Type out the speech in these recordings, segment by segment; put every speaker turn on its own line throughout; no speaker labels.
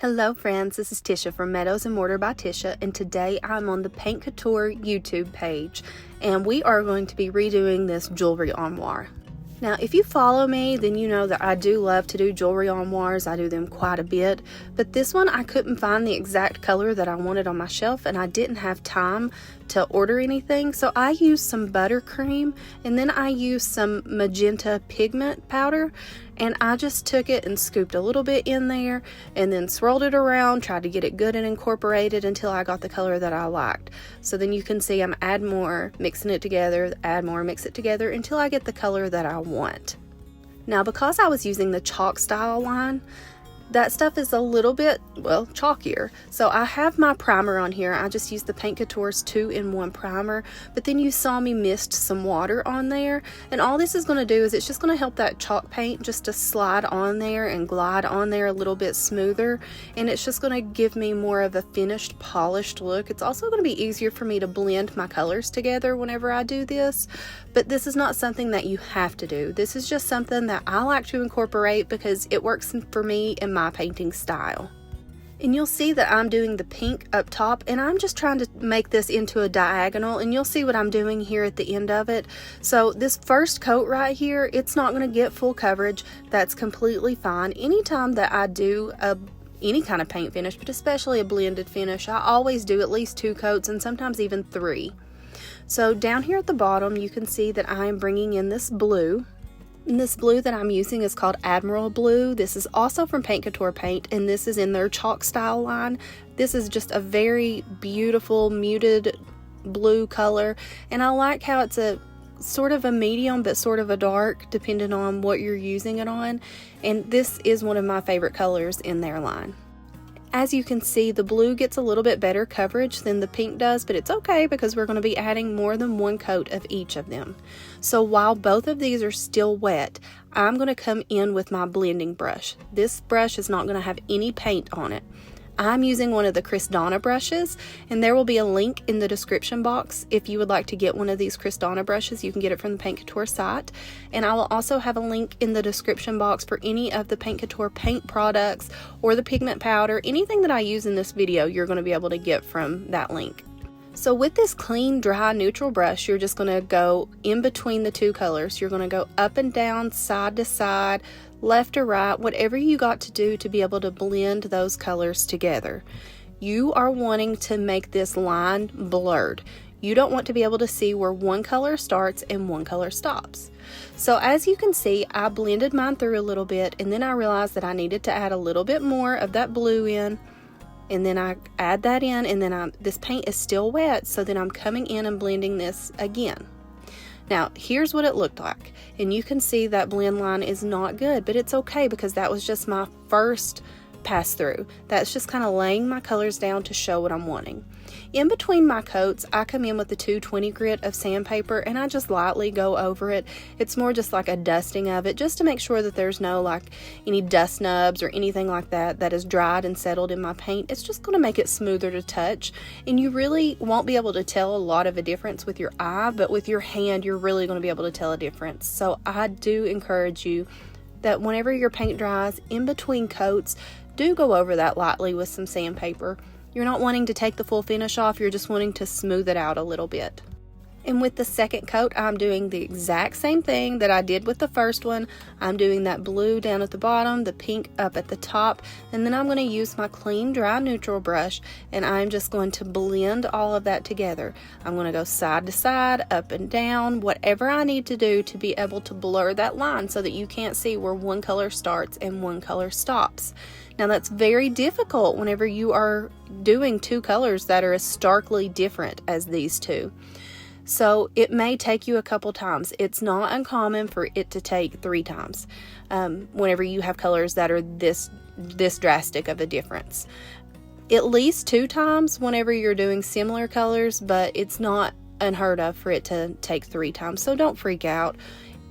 Hello friends, this is Tishia from Meadows and Mortar by Tishia, and today I'm on the Paint Couture YouTube page, and we are going to be redoing this jewelry armoire. Now, if you follow me, then you know that I do love to do jewelry armoires. I do them quite a bit, but this one I couldn't find the exact color that I wanted on my shelf, and I didn't have time to order anything, so I used some buttercream, and then I used some Magenta pigment powder, and I just took it and scooped a little bit in there, and then swirled it around, tried to get it good and incorporated until I got the color that I liked. So then you can see I'm add more, mixing it together, add more, mix it together until I get the color that I want. Now, because I was using the chalk style line, that stuff is a little bit, well, chalkier. So I have my primer on here. I just used the Paint Couture's 2-in-1 primer, but then you saw me mist some water on there. And all this is going to do is it's just going to help that chalk paint just to slide on there and glide on there a little bit smoother. And it's just going to give me more of a finished, polished look. It's also going to be easier for me to blend my colors together whenever I do this. But this is not something that you have to do. This is just something that I like to incorporate because it works for me in my painting style. And you'll see that I'm doing the pink up top, and I'm just trying to make this into a diagonal, and you'll see what I'm doing here at the end of it. So this first coat right here, it's not going to get full coverage. That's completely fine. Anytime that I do any kind of paint finish, but especially a blended finish, I always do at least 2 coats and sometimes even 3. So down here at the bottom, you can see that I'm bringing in this blue. And this blue that I'm using is called Admiral Blue. This is also from Paint Couture Paint, and this is in their chalk style line. This is just a very beautiful muted blue color, and I like how it's a sort of a medium but sort of a dark depending on what you're using it on, and this is one of my favorite colors in their line. As you can see, the blue gets a little bit better coverage than the pink does, but it's okay because we're going to be adding more than 1 coat of each of them. So while both of these are still wet, I'm going to come in with my blending brush. This brush is not going to have any paint on it. I'm using one of the Crystana brushes, and there will be a link in the description box if you would like to get one of these Crystana brushes. You can get it from the Paint Couture site, and I will also have a link in the description box for any of the Paint Couture paint products or the pigment powder. Anything that I use in this video, you're going to be able to get from that link. So with this clean, dry, neutral brush, you're just going to go in between the 2 colors. You're going to go up and down, side to side, left or right, whatever you got to do to be able to blend those colors together. You are wanting to make this line blurred. You don't want to be able to see where 1 color starts and 1 color stops. So as you can see, I blended mine through a little bit, and then I realized that I needed to add a little bit more of that blue in, and then I add that in, and then this paint is still wet, so then I'm coming in and blending this again. Now, here's what it looked like, and you can see that blend line is not good, but it's okay because that was just my first pass through. That's just kind of laying my colors down to show what I'm wanting. In between my coats, I come in with the 220 grit of sandpaper, and I just lightly go over it. It's more just like a dusting of it, just to make sure that there's no like any dust nubs or anything like that that is dried and settled in my paint. It's just going to make it smoother to touch, and you really won't be able to tell a lot of a difference with your eye, but with your hand you're really going to be able to tell a difference. So I do encourage you that whenever your paint dries, in between coats, do go over that lightly with some sandpaper. You're not wanting to take the full finish off, you're just wanting to smooth it out a little bit. And with the second coat, I'm doing the exact same thing that I did with the first one. I'm doing that blue down at the bottom, the pink up at the top, and then I'm going to use my clean, dry, neutral brush, and I'm just going to blend all of that together. I'm going to go side to side, up and down, whatever I need to do to be able to blur that line so that you can't see where 1 color starts and 1 color stops. Now that's very difficult whenever you are doing 2 colors that are as starkly different as these 2. So it may take you a couple times. It's not uncommon for it to take 3 times whenever you have colors that are this drastic of a difference. At least 2 times whenever you're doing similar colors, but it's not unheard of for it to take 3 times. So don't freak out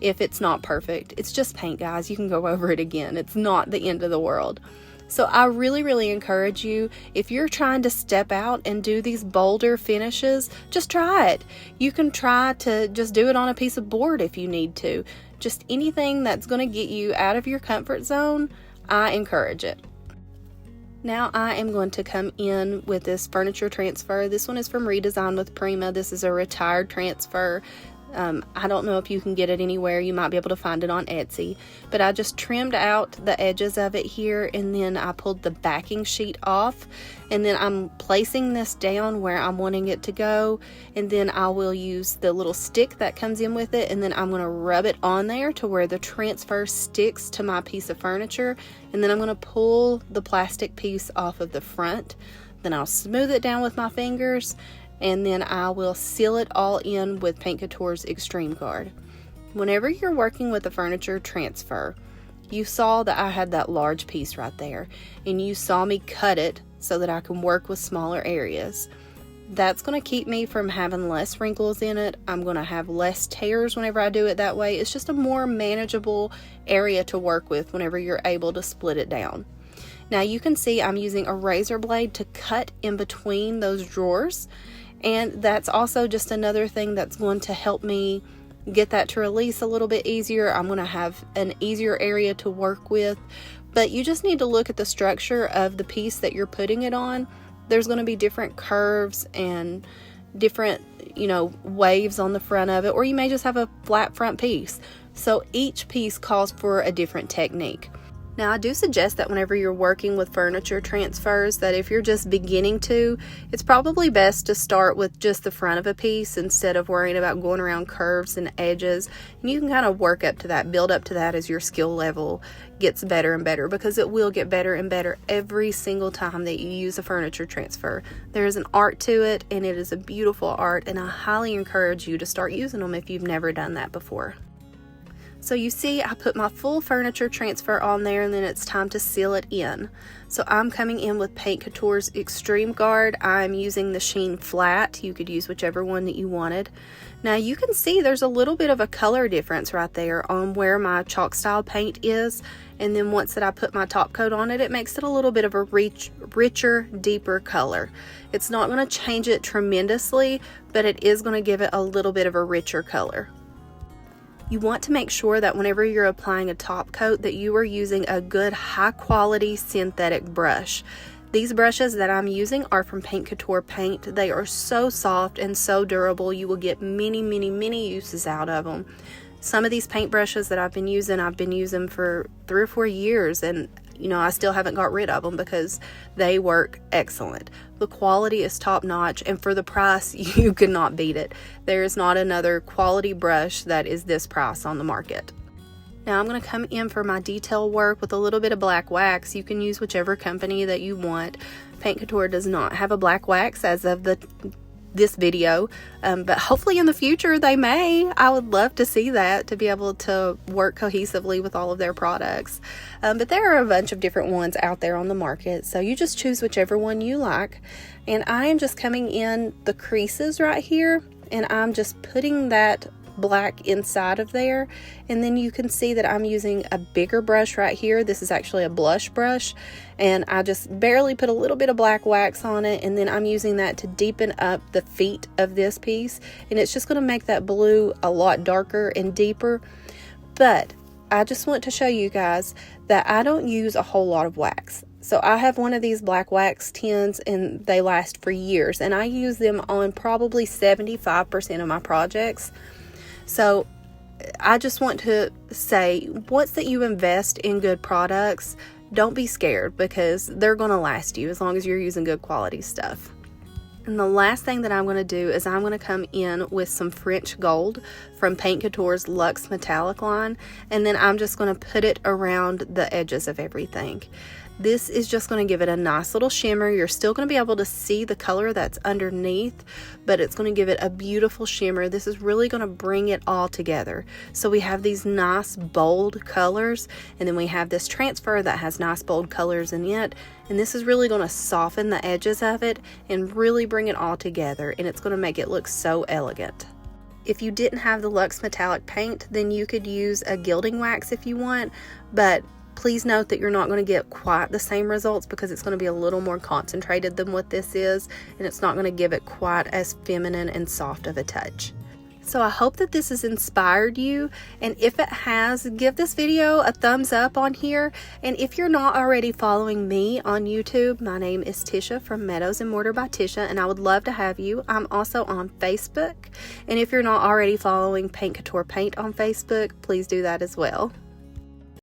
if it's not perfect. It's just paint, guys. You can go over it again. It's not the end of the world. So I really encourage you, if you're trying to step out and do these bolder finishes, just try it. You can try to just do it on a piece of board if you need to. Just anything that's going to get you out of your comfort zone, I encourage it. Now I am going to come in with this furniture transfer. This one is from Redesign with Prima. This is a retired transfer. I don't know if you can get it anywhere. You might be able to find it on Etsy. But I just trimmed out the edges of it here, and then I pulled the backing sheet off. And then I'm placing this down where I'm wanting it to go. And then I will use the little stick that comes in with it, and then I'm going to rub it on there to where the transfer sticks to my piece of furniture. And then I'm going to pull the plastic piece off of the front. Then I'll smooth it down with my fingers, and then I will seal it all in with Paint Couture's Extreme Guard. Whenever you're working with a furniture transfer, you saw that I had that large piece right there, and you saw me cut it so that I can work with smaller areas. That's going to keep me from having less wrinkles in it. I'm going to have less tears whenever I do it that way. It's just a more manageable area to work with whenever you're able to split it down. Now you can see I'm using a razor blade to cut in between those drawers. And that's also just another thing that's going to help me get that to release a little bit easier. I'm going to have an easier area to work with. But you just need to look at the structure of the piece that you're putting it on. There's going to be different curves and different, waves on the front of it. Or you may just have a flat front piece. So each piece calls for a different technique. Now, I do suggest that whenever you're working with furniture transfers, that if you're just beginning to, it's probably best to start with just the front of a piece instead of worrying about going around curves and edges. And you can kind of work up to that, build up to that as your skill level gets better and better, because it will get better and better every single time that you use a furniture transfer. There is an art to it, and it is a beautiful art, and I highly encourage you to start using them if you've never done that before. So you see, I put my full furniture transfer on there, and then it's time to seal it in. So I'm coming in with Paint Couture's Extreme Guard. I'm using the Sheen Flat. You could use whichever one that you wanted. Now you can see there's a little bit of a color difference right there on where my chalk style paint is. And then once that I put my top coat on it, it makes it a little bit of a richer, deeper color. It's not going to change it tremendously, but it is going to give it a little bit of a richer color. You want to make sure that whenever you're applying a top coat that you are using a good high quality synthetic brush. These brushes that I'm using are from Paint Couture Paint. They are so soft and so durable. You will get many, many, many uses out of them. Some of these paint brushes that I've been using for 3 or 4 years, and I still haven't got rid of them because they work excellent. The quality is top notch, and for the price, you cannot beat it. There is not another quality brush that is this price on the market. Now I'm going to come in for my detail work with a little bit of black wax. You can use whichever company that you want. Paint Couture does not have a black wax as of this video, but hopefully in the future they may. I would love to see that, to be able to work cohesively with all of their products. But there are a bunch of different ones out there on the market, so you just choose whichever one you like. And I am just coming in the creases right here, and I'm just putting that black inside of there. And then you can see that I'm using a bigger brush right here. This is actually a blush brush, and I just barely put a little bit of black wax on it, and then I'm using that to deepen up the feet of this piece, and it's just going to make that blue a lot darker and deeper. But I just want to show you guys that I don't use a whole lot of wax. So I have one of these black wax tins, and they last for years, and I use them on probably 75% of my projects. So I just want to say, once that you invest in good products, don't be scared, because they're going to last you as long as you're using good quality stuff. And the last thing that I'm going to do is I'm going to come in with some French gold from Paint Couture's Luxe Metallic line, and then I'm just going to put it around the edges of everything. This is just going to give it a nice little shimmer. You're still going to be able to see the color that's underneath, but it's going to give it a beautiful shimmer. This is really going to bring it all together. So we have these nice bold colors, and then we have this transfer that has nice bold colors in it, and this is really going to soften the edges of it and really bring it all together, and it's going to make it look so elegant. If you didn't have the Luxe Metallic paint, then you could use a gilding wax if you want, but please note that you're not going to get quite the same results, because it's going to be a little more concentrated than what this is, and it's not going to give it quite as feminine and soft of a touch. So I hope that this has inspired you, and if it has, give this video a thumbs up on here. And if you're not already following me on YouTube, my name is Tishia from Meadows and Mortar by Tishia, and I would love to have you. I'm also on Facebook, and if you're not already following Paint Couture Paint on Facebook, please do that as well.